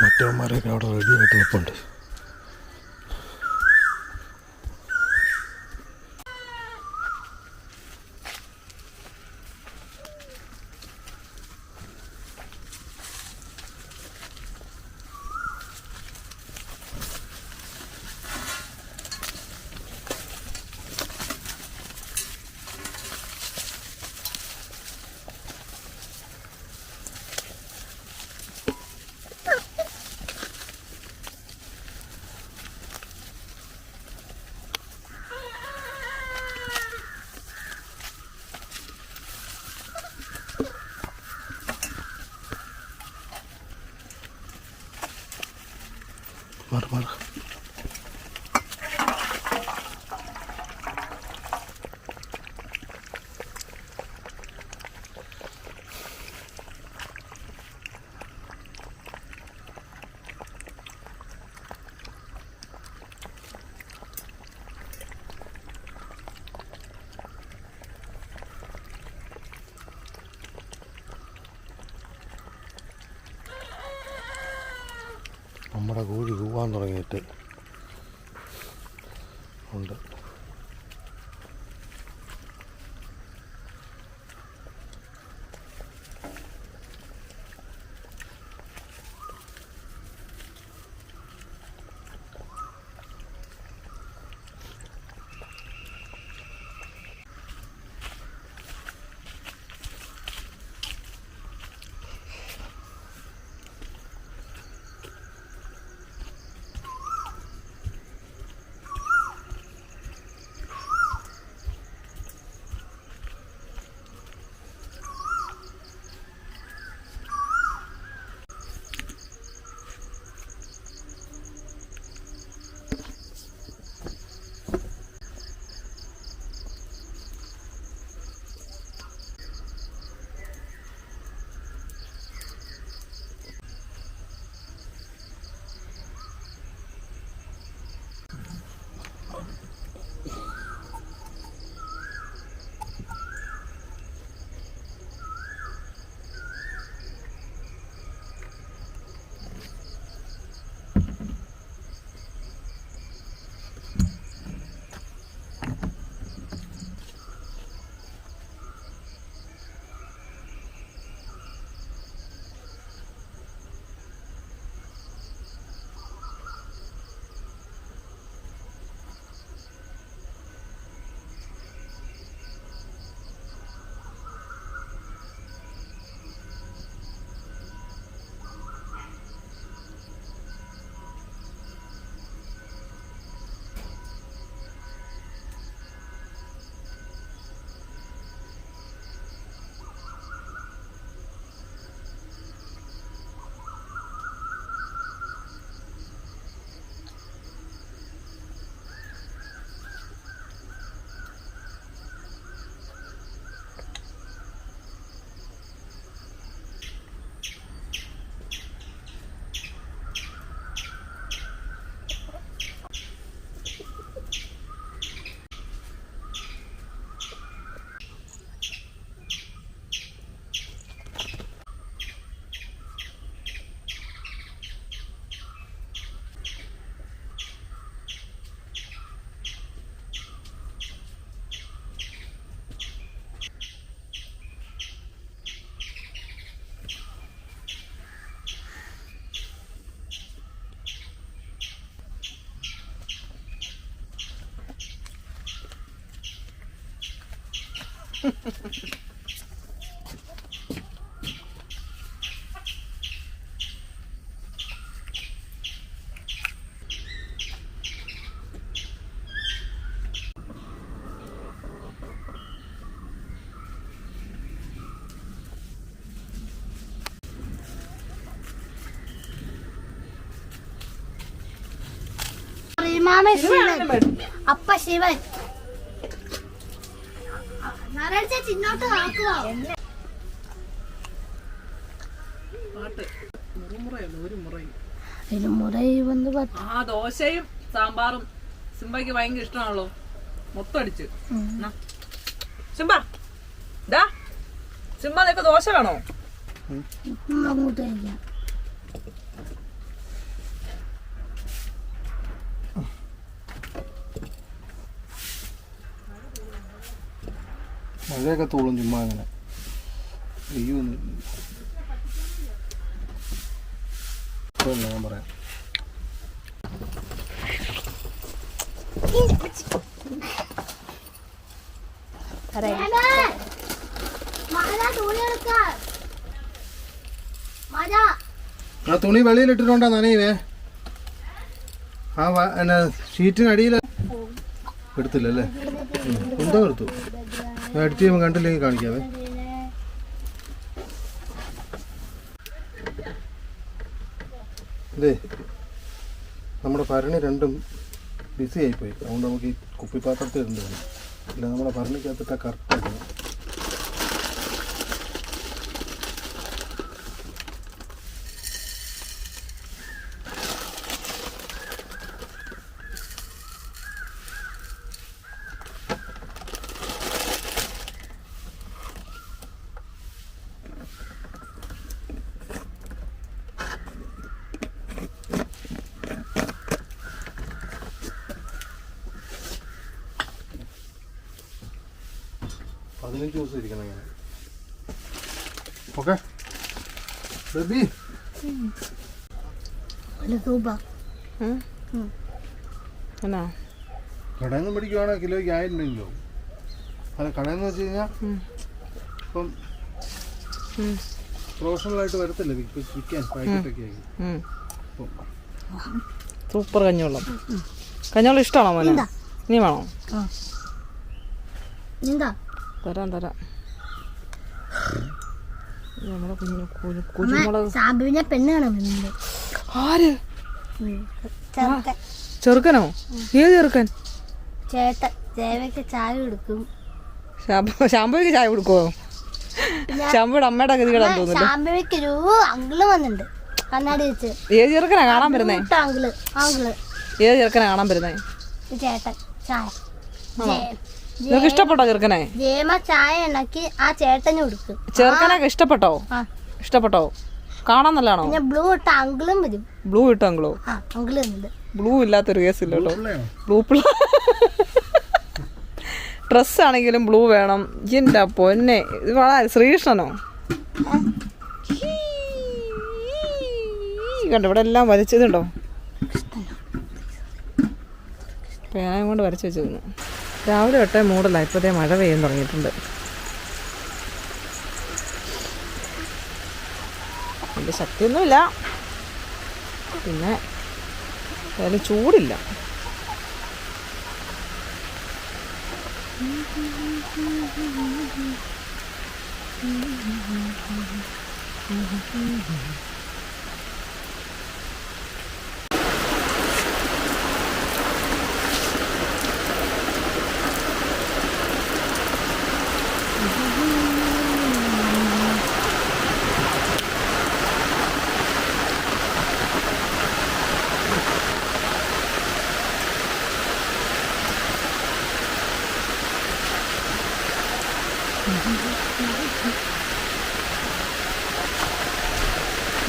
മറ്റവന്മാരൊക്കെ അവിടെ റെഡിയായിട്ട് നിൽപ്പുണ്ട്. മാറി നമ്മുടെ കോഴി കൂവാൻ തുടങ്ങിയിട്ട് ഉണ്ട്. അപ്പ ശിവൻ ചിന്നോട്ട് ആ ദോശയും സാമ്പാറും സിംബയ്ക്ക് ഭയങ്കര ഇഷ്ടമാണല്ലോ. മൊത്തടിച്ച് സിംബ സിംബ നിനക്ക് ദോശ വേണോ? മഴയൊക്കെ തൂളും ചുമ്മാ അങ്ങനെ പെയ്യൊന്നുമില്ല. ഞാൻ പറയാം ആ തുണി വെളിയിലിട്ടിട്ടുണ്ടോ നനയുവേ? ആ എന്നാ ഷീറ്റിനടിയിൽ എടുത്തില്ലല്ലേ? എന്തോ എടുത്തു. എഡിറ്റ് ചെയ്യുമ്പോൾ കണ്ടില്ലെങ്കിൽ കാണിക്കാവേ. ഇതേ നമ്മുടെ ഭരണി രണ്ടും ബിസി ആയിപ്പോയി. അതുകൊണ്ട് നമുക്ക് ഈ കുപ്പിപ്പാത്രത്തിൽ ഇടേണ്ടതാണ്. ഇല്ല നമ്മുടെ ഭരണിക്കകത്തിട്ടാൽ കറക്റ്റായിട്ട് $15 ദിവസം ഇരിക്കണം ഇങ്ങനെ. ഓക്കെ ബേബി എന്നാ കടയിൽ നിന്ന് പിടിക്കുവാണെങ്കിൽ കിലോയ്ക്ക് 1000 രൂപ. അല്ല കടയിൽ നിന്ന് വെച്ച് കഴിഞ്ഞാൽ ഇപ്പം പ്രൊഫഷണലായിട്ട് വരത്തില്ല വിൽക്കാൻ പാക്കറ്റൊക്കെ ആക്കി. സൂപ്പർ കഞ്ഞിവെള്ളം. കഞ്ഞിവെള്ളം ഇഷ്ടമാണോ മോനെ? നീ വേണോ? തരാം തരാം. നമ്മുടെ കുഞ്ഞുമുളക് സാബുവിനെ പെണ്ണ് കാണുന്നുണ്ട്. ആര്? ചെറുക്കനോ? ഏത് ചെറുക്കൻ? ചേട്ടൻ ദേവയ്ക്ക് ചായ കൊടുക്കും. ശാമ്പുവിക്ക് ചായ കൊടുക്കുവോ? ശാമ്പുയുടെ അമ്മയുടെ ഗതികളാന്ന് തോന്നുന്നു. ശാമ്പുവിക്ക് ഒരു അങ്കിള് വന്നിട്ടുണ്ട് കണ്ണാടി വെച്ച്. ഏത് ചെറുക്കനാ കാണാൻ വരുന്നേ? അങ്കിള് അങ്കിള് ഏത് ചെറുക്കനാ കാണാൻ വരുന്നേ? ചേട്ടൻ ചായ. നിനക്ക് ഇഷ്ടപ്പെട്ടോ ചെറുക്കനെ? ജേമ ചായ ഉണ്ടാക്കി ആ ചേട്ടന് കൊടുക്കും. ചെറുക്കനൊക്കെ ഇഷ്ടപ്പെട്ടോ? ഇഷ്ടപ്പെട്ടോ? കാണാൻ നല്ലതാണോ? പിന്നെ ബ്ലൂ ഇട്ട അങ്കിളും വരും. ബ്ലൂ ഇട്ടോ അങ്കിളോ? അങ്കിള് ഉണ്ട്. ബ്ലൂ ഇല്ലാത്തൊരു കേസില്ല കേട്ടോ. ബ്ലൂ ഡ്രസ് ആണെങ്കിലും ബ്ലൂ വേണം. എൻ്റെ പൊന്നെ, ഇത് വളരെ ശ്രീകൃഷ്ണനോ? കണ്ടോ ഇവിടെ എല്ലാം വരച്ചതുണ്ടോ? പേനയും കൊണ്ട് വരച്ച് വെച്ചിരുന്നു. രാവിലെ തൊട്ടേ മൂടല്ല, ഇപ്പോഴത്തെ മഴ പെയ്യാൻ തുടങ്ങിയിട്ടുണ്ട്. വലിയ ശക്തിയൊന്നുമില്ല, പിന്നെ അതിന് ചൂടില്ല.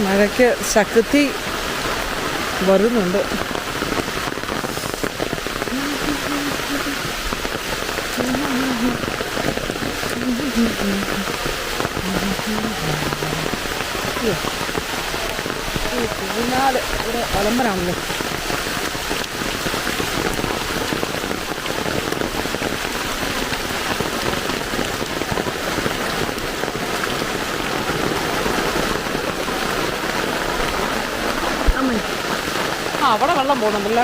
മഴയ്ക്ക് ശക്തി വരുന്നുണ്ട്. കുഞ്ഞാട് ഇവിടെ വിളംബരമാണല്ലോ. അവിടെ വെള്ളം പോകുന്നുണ്ടല്ലേ?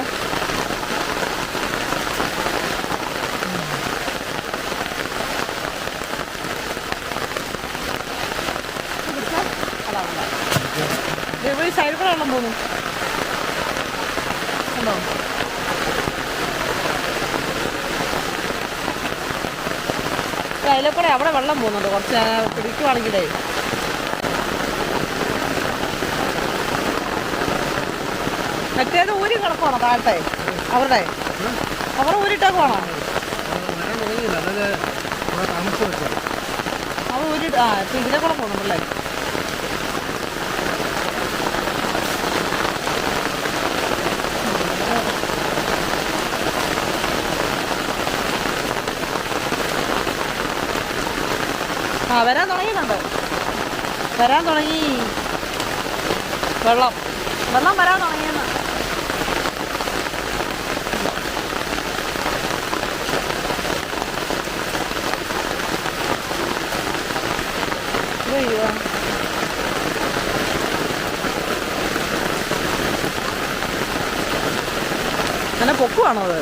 ഇവിടെ സൈഡിൽ കൂടെ വെള്ളം പോകുന്നു ഉണ്ടോ? അതിലെക്കൂടെ അവിടെ വെള്ളം പോകുന്നുണ്ട്. കുറച്ച് പിടിക്കുവാണെങ്കിലേ മറ്റേത് ഊരി കിടക്കുവാണോ താഴത്തെ? അവരുടെ ഊരിട്ടൊക്കെ വേണോ? അവർ ഊരിട്ട് ഇപ്പം ഇതിനെ കൂടെ പോകുന്നുണ്ടല്ലേ? ആ വരാൻ തുടങ്ങിയിട്ടുണ്ട്. വരാൻ തുടങ്ങി. വെള്ളം വരാൻ തുടങ്ങിയെന്ന്. അയ്യോ അങ്ങനെ പൊക്കുവാണോ അത്?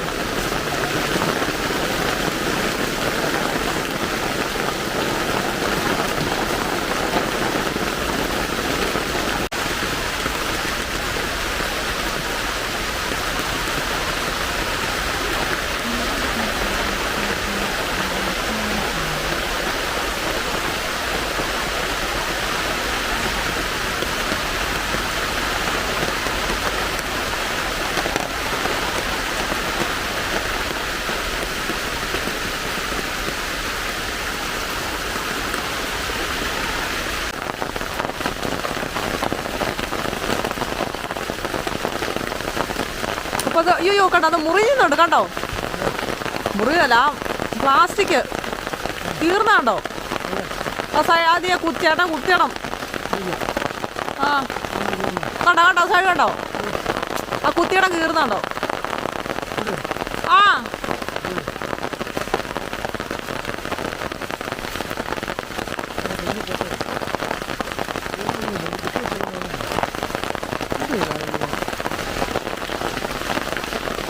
അപ്പോൾ അത് അയ്യോ കണ്ടോ, അത് മുറിയുന്നുണ്ട് കണ്ടോ. മുറിയല്ല, ആ പ്ലാസ്റ്റിക് തീർന്നാണ്ടോ. ആദ്യം ചേട്ടൻ കുത്തിയണം. ആ കണ്ടോ സൈഡ് കണ്ടോ, ആ കുത്തിയിടം കീറുന്നുണ്ടോ. ആ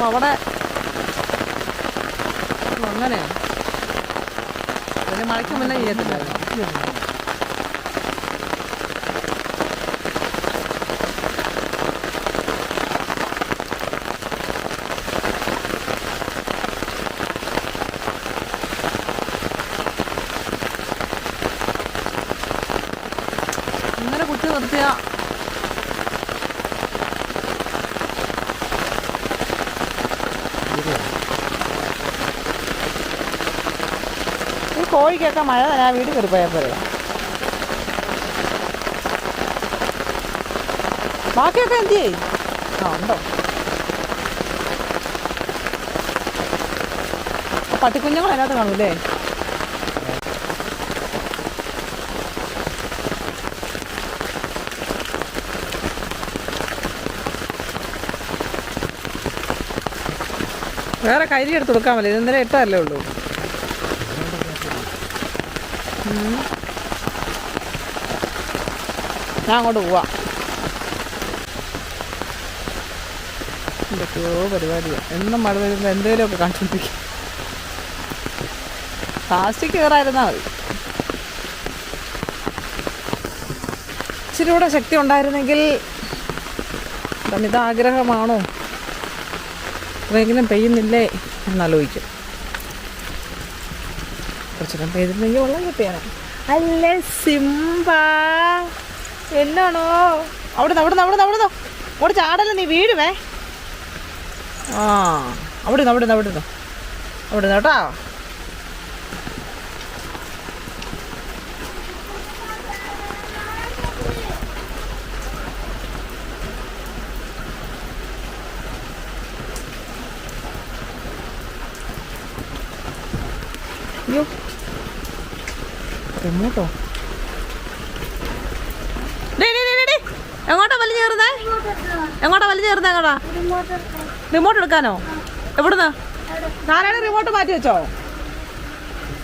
അവിടെ അങ്ങനെ പിന്നെ മഴയ്ക്ക് മുന്നേ ചെയ്യത്തില്ലായിരുന്നു. ഇങ്ങനെ കുത്തി നിർത്തിയ ഈ കോഴിക്കൊക്കെ മഴ തന്നെ വീട് കയറി പോയാൽ പോരെ. ബാക്കിയൊക്കെ എന്ത് ചെയ്യും? ആ ഉണ്ടോ പട്ടിക്കുഞ്ഞുങ്ങൾ അതിനകത്ത് കാണൂല്ലേ. വേറെ കരി എടുത്ത് കൊടുക്കാൻ മതി. ഇന്നലെ ഇട്ടതല്ലേ ഉള്ളൂ. ഞാൻ അങ്ങോട്ട് പോവാം. എന്തൊക്കെയോ പരിപാടിയാണ്. എന്നും മഴ വരുമ്പോൾ എന്തെങ്കിലുമൊക്കെ കാണിച്ചുകൊണ്ടിരിക്കും. പ്ലാസ്റ്റിക് കയറായിരുന്നാൽ മതി. ഇച്ചിരി കൂടെ ശക്തി ഉണ്ടായിരുന്നെങ്കിൽ ഇതാഗ്രഹമാണോ എത്രയെങ്കിലും പെയ്യുന്നില്ലേ എന്നാലോചിക്കും. കുറച്ചുകൂടെ പെയ്തിരുന്നെങ്കിൽ വെള്ളം കിട്ടിയാണ്. അല്ലേ സിംബ, എന്നാണോ അവിടുന്ന് അവിടെ ചാടല്ലേ, നീ വീഴുവേ. ആ അവിടുന്ന് കേട്ടോ. അയ്യോ റിമോട്ടോ എങ്ങോട്ടാ വലിഞ്ഞു കയറുന്നേ? എങ്ങോട്ടാ റിമോട്ട് എടുക്കാനോ? എവിടുന്ന്? ആരാണ് റിമോട്ട് മാറ്റി വെച്ചോ?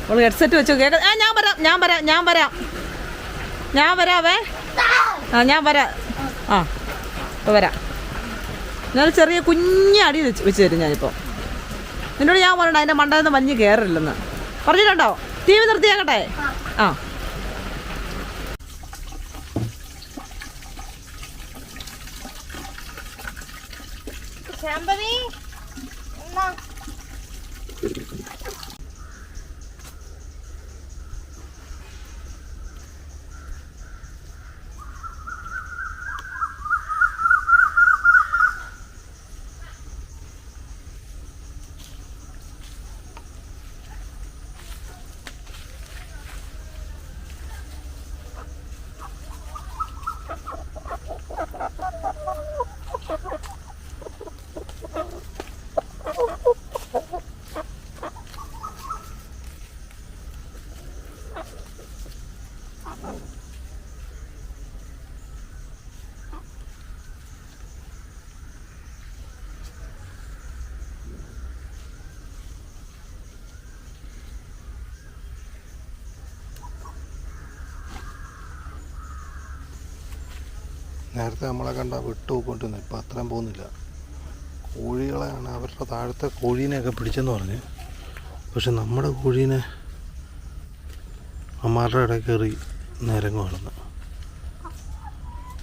അവള് ഹെഡ്സെറ്റ് വെച്ചോ. കേൾക്ക. ഞാൻ വരാവേ. ഞാൻ വരാം. ഇപ്പോൾ വരാം. ഞാൻ ചെറിയ കുഞ്ഞ് അടി വെച്ച് തരും ഞാനിപ്പോൾ. നിന്നോട് ഞാൻ പറയണ്ട അതിൻ്റെ മണ്ടയിൽ വലിഞ്ഞ് കയറില്ലെന്ന് പറഞ്ഞിട്ടുണ്ടോ? ടി വി നിർത്തിയാക്കട്ടെ. ആ ശാംഭവി എന്നാ നേരത്തെ നമ്മളെ കണ്ട വിട്ടു പോയിക്കൊണ്ടിരുന്നു. ഇപ്പം അത്രയും പോകുന്നില്ല. കോഴികളെയാണ് അവരുടെ താഴത്തെ കോഴീനെയൊക്കെ പിടിച്ചെന്ന് പറഞ്ഞ്. പക്ഷെ നമ്മുടെ കോഴീനെ അമ്മാരുടെ ഇടയിൽ കയറി നിരങ്ങ് വളർന്നു.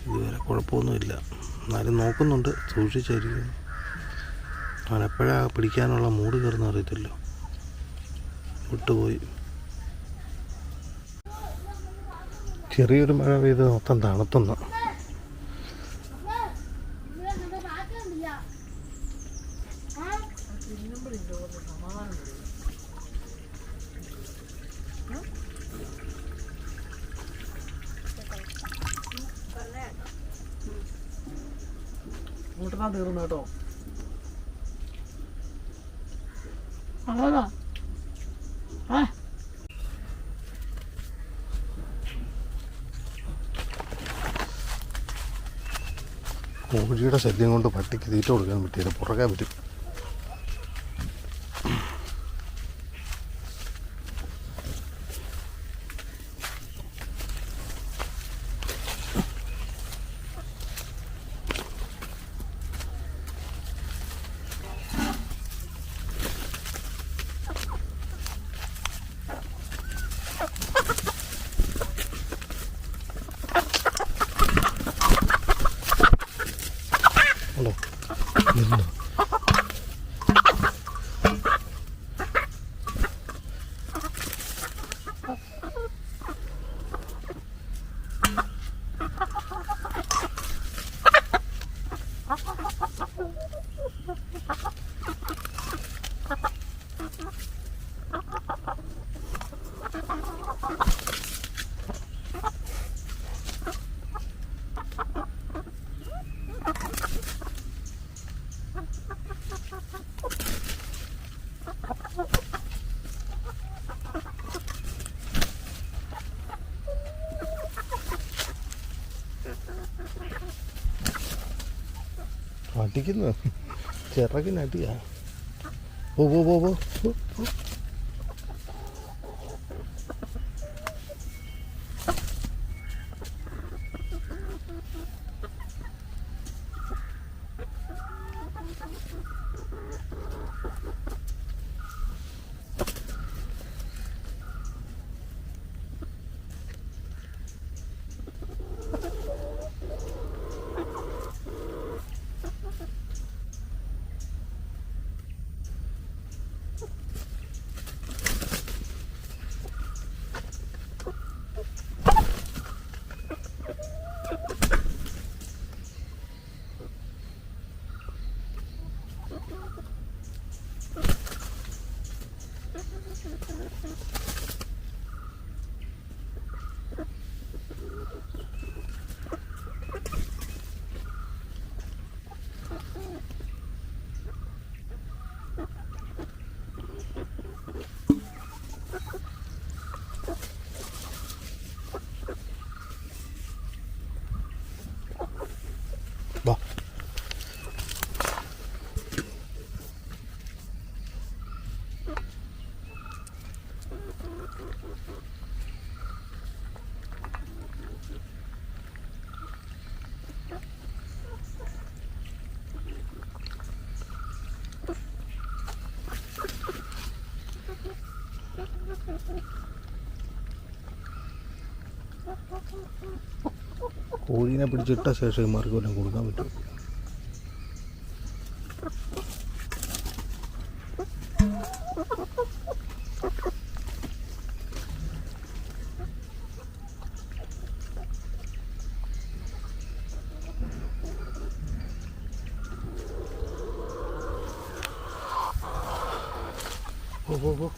ഇതുവരെ കുഴപ്പമൊന്നുമില്ല. എന്നാലും നോക്കുന്നുണ്ട്, സൂക്ഷിച്ചായിരിക്കും. അവൻ എപ്പോഴാണ് പിടിക്കാനുള്ള മൂഡ് കയറുന്ന അറിയത്തില്ലോ. വിട്ടുപോയി. ചെറിയൊരു മഴ പെയ്ത് മൊത്തം തണുത്തുന്നു. കൂട്ടണം തീർന്നു കേട്ടോ. കോഴിയുടെ ശല്യം കൊണ്ട് പട്ടിക്ക് തീറ്റ കൊടുക്കാൻ പറ്റിയില്ല. പുറകെ പറ്റും. അടിക്കുന്നു, ചിറകിനടിയാ. ഓ ഓ ഓ ഓ. കോഴീനെ പിടിച്ചിട്ട ശേഷം ഇമാർക്ക് വല്ലതും കൊടുക്കാൻ പറ്റും. ഓ ഓ ഓ.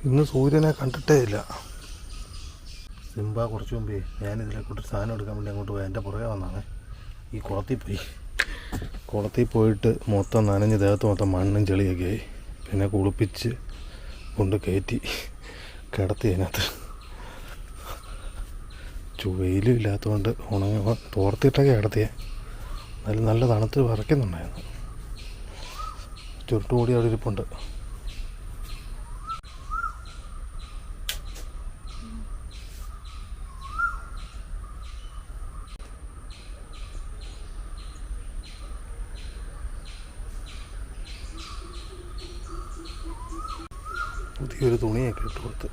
ഇന്ന് സൂര്യനെ കണ്ടിട്ടേ ഇല്ല. സിംബ കുറച്ച് മുമ്പേ ഞാനിതിലേക്കൂട്ട് സാധനം എടുക്കാൻ വേണ്ടി അങ്ങോട്ട് പോയി. എൻ്റെ പുറകെ വന്നാണ് ഈ കുളത്തിൽ പോയി. കുളത്തിൽ പോയിട്ട് മൊത്തം നനഞ്ഞ് ദേഹത്ത് മൊത്തം മണ്ണും ചെളിയൊക്കെ ആയി. പിന്നെ കുളിപ്പിച്ച് കൊണ്ട് കയറ്റി കിടത്തി അതിനകത്ത്. വെയിലും ഇല്ലാത്തതുകൊണ്ട് തോർത്തിട്ടൊക്കെ കിടത്തിയേ. നല്ല തണുത്ത് വിറയ്ക്കുന്നുണ്ടായിരുന്നു. ചുരുട്ടുകൂടി അവിടെ ഇരിപ്പുണ്ട്. പുതിയൊരു തുണിയൊക്കെ ഇട്ട് കൊടുത്ത്.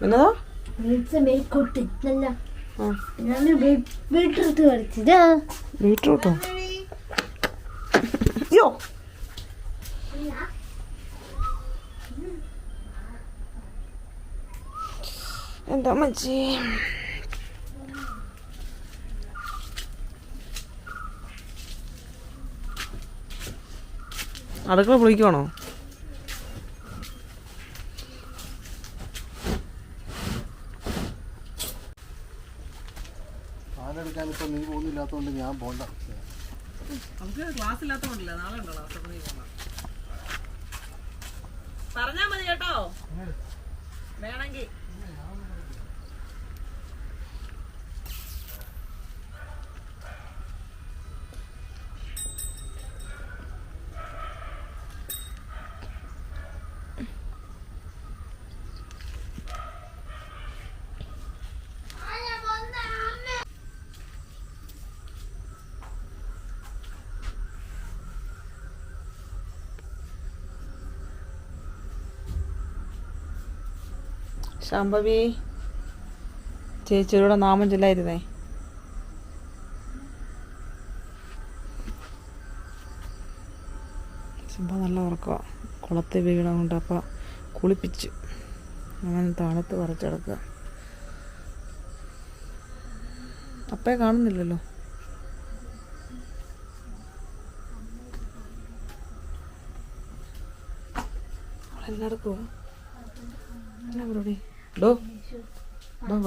എന്നതാ ബീട്രൂട്ട് കളിച്ചത്. ബീട്രൂട്ടോ? അയ്യോ, എന്താ മച്ചി. അടുക്കള പൊളിക്കുവാണോ? പാലെടുക്കാനിപ്പോൾ നീ പോകുന്നില്ലാത്തതുകൊണ്ട് ഞാൻ പോകണ്ട. നമുക്ക് ക്ലാസ് ഇല്ലാത്തതുകൊണ്ടല്ലേ, നാളെ ഉണ്ടോ ക്ലാസ്? നീ പോകണം പറഞ്ഞാൽ മതി കേട്ടോ, വേണമെങ്കിൽ. ശാംഭവി, ചേച്ചിയുടെ നാമം ചൊല്ലായിരുന്നേ. ശാംഭ നല്ല ഉറക്കുക, കുളത്തിൽ വീണ കൊണ്ട്. അപ്പം കുളിപ്പിച്ച് അവൻ തണുത്ത് പറിച്ചെടുക്കുക. അപ്പേ കാണുന്നില്ലല്ലോ. അവളെല്ലാവർക്കും എന്നാ പരിപാടി? ഡോ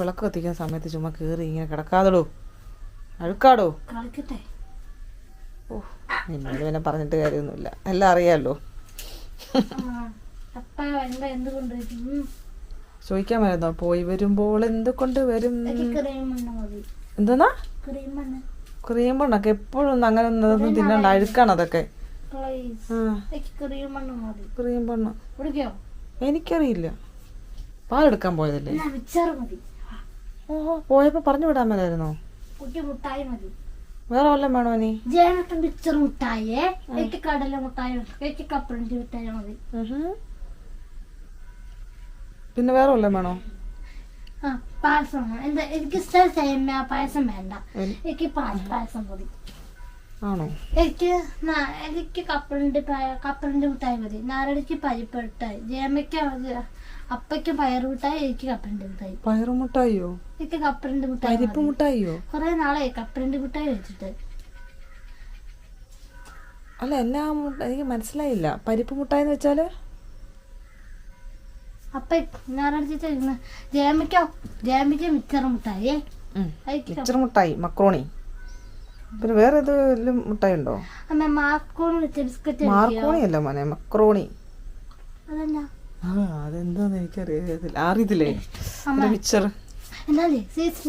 വിളക്ക് കത്തിക്കാൻ സമയത്ത് ചുമ്മാ കയറി ഇങ്ങനെ കിടക്കാതെടോ, അഴുക്കാടോ. ഓ, നിന്നോട് പിന്നെ പറഞ്ഞിട്ട് കാര്യമൊന്നുമില്ല, എല്ലാം അറിയാമല്ലോ. ചോദിക്കാൻ വരുന്നോ? പോയി വരുമ്പോൾ എന്ത് കൊണ്ട് വരും? എന്താ ക്രീം മണ്ണൊക്കെ എപ്പോഴും അങ്ങനെ ഒന്നും തിന്നണ്ട, അഴുക്കാണ് അതൊക്കെ. ക്രീം മണ്ണ് എനിക്കറിയില്ല. പാലെടുക്കാൻ പോയതല്ലേ? ഓഹോ, പോയപ്പോ പറഞ്ഞു വിടാൻ മേലായിരുന്നോ? വേറെ വല്ലതും വേണോ? നീ പിന്നെ വേറെ വല്ലതും വേണോ? ആണോ? എനിക്ക് കപ്പലിന്റെ മിഠായി മതി. നാരടിക്ക് പരിപ്പ് മിഠായി, ജേമയ്ക്ക് അപ്പയ്ക്ക് പയറ് മിഠായി, എനിക്ക് കപ്പലിന്റെ മിഠായി. പയറ് മിഠായിയോ? എനിക്ക് കപ്പലിന്റെ മിഠായി. പരിപ്പ് മിഠായിയോ? കൊറേ നാളെ കപ്പലിന്റെ മിഠായി വെച്ചിട്ട്. അല്ല, എന്നാ എനിക്ക് മനസ്സിലായില്ല. പരിപ്പ് മിഠായി എന്ന് വെച്ചാല്? അപ്പ ഞാനടിച്ചിട്ട് ജേമയ്ക്ക് മിച്ചർ മിഠായി, മിച്ചർ മിഠായി, മക്രോണി. പിന്നെ വേറെ ഏതെങ്കിലും മിഠായി ഉണ്ടോ? മാർക്കോണി അല്ല മോനെ, മക്രോണി. അതെന്താന്ന് എനിക്കറിയാം, അറിയത്തില്ലേ? മിച്ചർ ചീസ്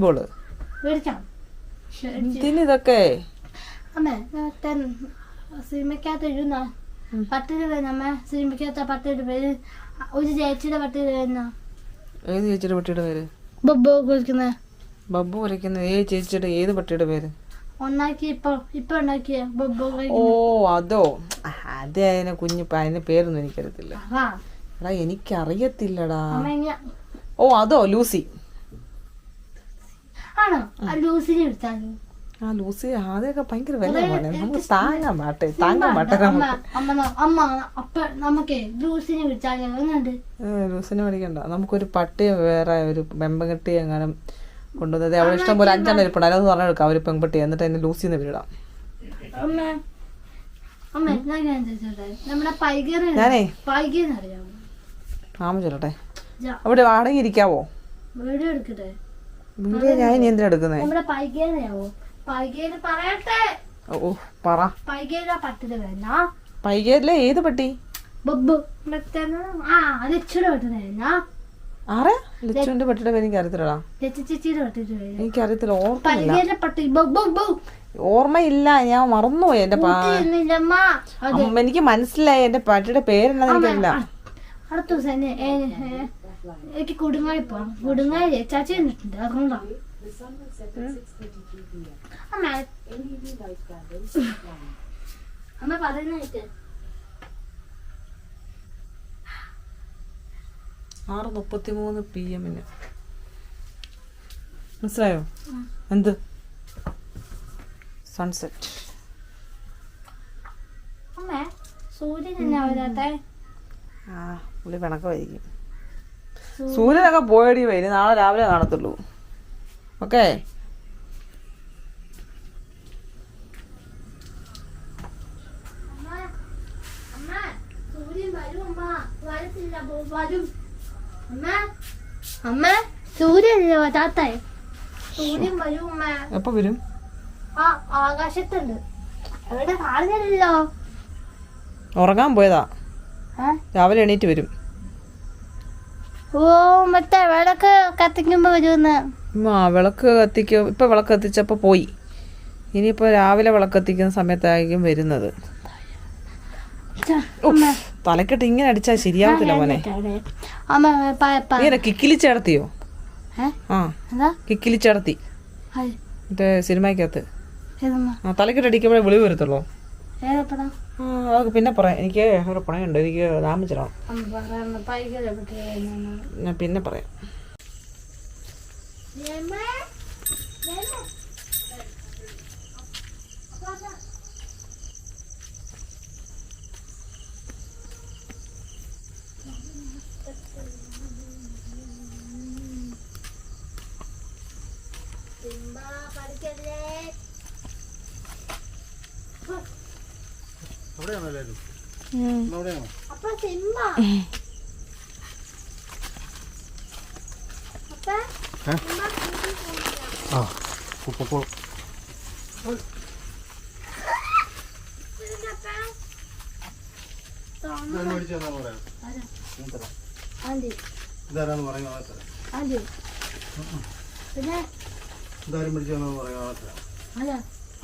ബോള് ഇതിനൊക്കെ സിനിമക്കകത്ത് എഴുതുന്ന 10 രൂപ. നമ്മ സിനിമക്കകത്ത് 10 രൂപ. ഒരു ചേച്ചിയുടെ 10 രൂപ. ഏത് ചേച്ചിയുടെ പട്ടിയുടെ പേര്? ബബ്ബു കുളിക്കുന്ന. ബബ്ബു കുളിക്കുന്ന ഏത് ചേച്ചിയുടെ ഏത് പട്ടിയുടെ പേര്? ഇപ്പൊ ഉണ്ടാക്കിയ ബബ്ബു. ഓ, അതോ? അതെ, അതിനെ അതിന്റെ പേരൊന്നും എനിക്കറിയത്തില്ല. എടാ, എനിക്കറിയത്തില്ലടാ. ഓ, അതോ? ലൂസി ആണോ? ലൂസിനെ എടുത്താൽ ലൂസി അതൊക്കെ ഭയങ്കര വില പോലെ നമുക്ക് താങ്ങാൻ മാട്ടെ ലൂസിനെ മേടിക്കണ്ട. നമുക്കൊരു പട്ടിയെ വേറെ ഒരു പെമ്പകെട്ടി എങ്ങനെ കൊണ്ടുവന്നത് അവിടെ ഇഷ്ടം പോലെ 5 ഇരിപ്പുണ്ട്. അതിനകത്ത് പറഞ്ഞെടുക്കാം ഒരു പെൺപട്ടി, എന്നിട്ട് അതിന് ലൂസിന്ന് വിടാം. ഞാനേ മാമ ചൊല്ലട്ടെ, അവിടെ വാടക ഇരിക്കാവോ? വീഡിയോ എടുക്കട്ടെ. വീഡിയോ ഞാൻ ഇനി എന്തിനാ എടുക്കുന്നേ? നമ്മുടെ പൈകേരയാവോ? പൈകേര് പറയട്ടെ. ഓ പറ. പൈകേര പട്ടിയുടെ വേദന. പൈകേരിലെ ഏത് പട്ടി? ബബ്ബു. ലച്ചുടെ പട്ടിയുടെ വേദന. ആരെ? ലച്ചുവിന്റെ പട്ടിയുടെ പേര് എനിക്ക് അറിയത്തില്ലടാ. ചേച്ചിയുടെ പട്ടിയുടെ വേദന. എനിക്കറിയത്തില്ല, ഓർമ്മയില്ല. പൈകേര പട്ടി ബബ്ബു. ഓർമ്മയില്ല, ഞാൻ മറന്നുപോയി. എന്റെ എനിക്ക് മനസ്സിലായി, എന്റെ പട്ടിയുടെ പേരെന്നാ എനിക്കറിയില്ല. അടുത്ത ദിവസം എനിക്ക് കൊടുങ്ങായി പോവാം. കൊടുങ്ങായി ചാച്ചി കണ്ടിട്ടുണ്ട്, അതുകൊണ്ടാ. അമ്മ പറയുന്ന 6:33 PM മനസ്സിലായോ? എന്ത് സൺസെറ്റ്? അമ്മേ സൂര്യൻ എന്നാ വരാത്തെ? ആ പുള്ളി പിണക്കമായിരിക്കും. സൂര്യനൊക്കെ പോയടി വരും, നാളെ രാവിലെ കാണത്തുള്ളൂ. ഓക്കെ. സൂര്യൻ വരാത്തെ? സൂര്യൻ വരും അമ്മ. എപ്പോ വരും? ആ ആകാശത്തുണ്ട്, എവിടെ കാണുന്നില്ലല്ലോ. ഉറങ്ങാൻ പോയതാ, രാവിലെ എണീറ്റ് വരും. ഓ മറ്റേ വിളക്ക് കത്തിക്കുമ്പോ വരുമെന്ന്. വിളക്ക് കത്തിക്കും. ഇപ്പൊ വിളക്ക് കത്തിച്ചപ്പോ പോയി. ഇനിയിപ്പോ രാവിലെ വിളക്ക് കത്തിക്കുന്ന സമയത്തായിരിക്കും വരുന്നത്. തലക്കെട്ട് ഇങ്ങനെ അടിച്ചാ ശരിയാവത്തില്ല മോനെ. നീ കിക്കിലിച്ചേർത്തിയോ? ആ കിക്കിലിച്ചേർത്തി മറ്റേ സിനിമയ്ക്കകത്ത് തലക്കെട്ട് അടിക്കുമ്പോഴേ വിളി വരത്തുള്ളൂ. അതൊക്കെ പിന്നെ പറയാം. എനിക്ക് ഒരു പണയുണ്ട്, എനിക്ക് താമസിച്ചിടാം. ഞാൻ പിന്നെ പറയാം. ഇതാരാന്ന് പറയുക? ഇതാരും പിടിച്ചെന്നു പറയുക?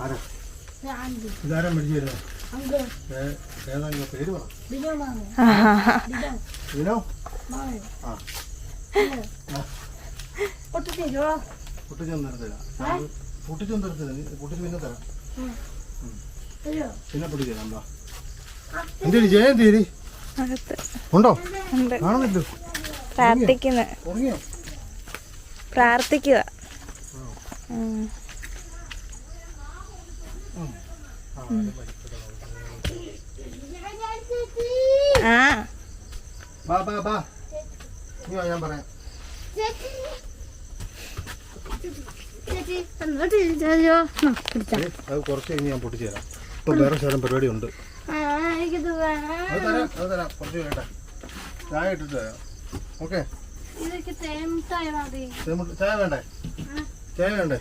ആരാ ഇതാരും പിടിച്ചു തരുന്നത്? ഏതാ പേര് പറ. വിനോ? ആ പൊട്ടിച്ചൊന്നും തരത്തില്ല. പൊട്ടിച്ചൊന്നും തരത്തില്ല. പൊട്ടിച്ച് പിന്നെ തരാം. പിന്നെ പൊട്ടിച്ചു തരാം. എന്റെ ജയം തീരി ഉണ്ടോ? കാണുന്നില്ലോ. പ്രാർത്ഥിക്കുക. ഞാൻ പറയാം. അത് കുറച്ച് കഴിഞ്ഞ് ഞാൻ പൊട്ടിച്ചു തരാം. ഇപ്പൊ വേറെ സ്ഥലം പരിപാടി ഉണ്ട്. അത് തരാം. കുറച്ച് വേണ്ട, ചായ ഇട്ടിട്ട് തരാം. ഓക്കെ. ചായ വേണ്ടേ? ചായ വേണ്ടേ?